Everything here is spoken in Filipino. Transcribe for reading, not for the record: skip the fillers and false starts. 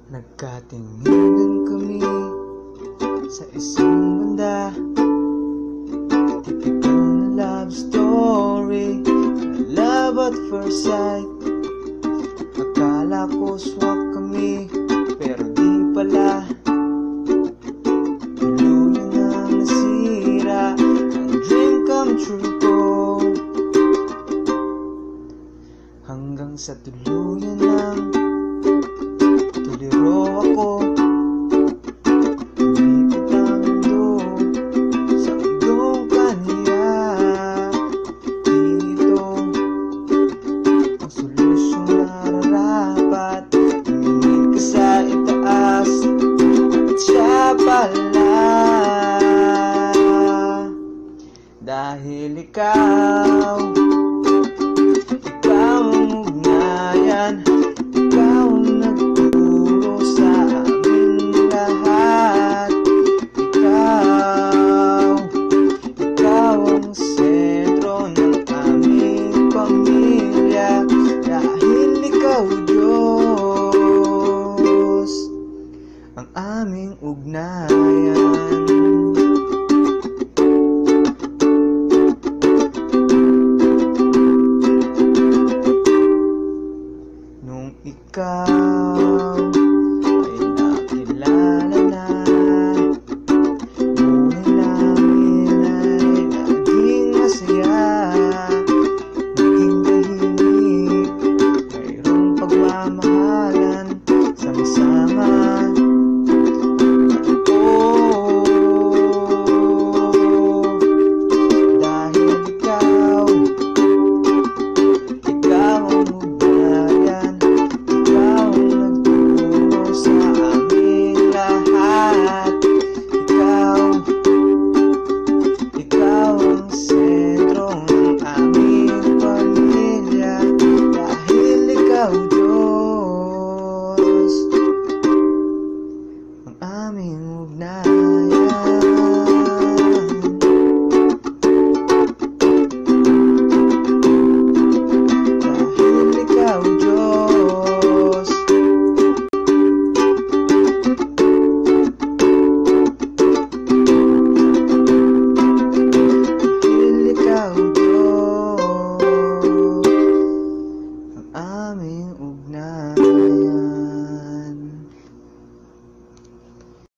Nagkatinginan kami sa isang banda, typical na love story, na love at first sight. Akala ko swak kami, pero di pala. Tuluyan ang nasira ang dream come true ko, hanggang sa tuluyan ang tuliro ako. Lumipit ang mundo sa mundong kaniya. Dito ang solusyong nararapat. Tumingin ka sa itaas at siya pala, dahil ikaw ang ugnayan. Ikaw ang nagturo sa amin lahat. Ikaw ang sentro ng aming pamilya. Dahil ikaw, Diyos, ang aming ugnayan. Nung ikaw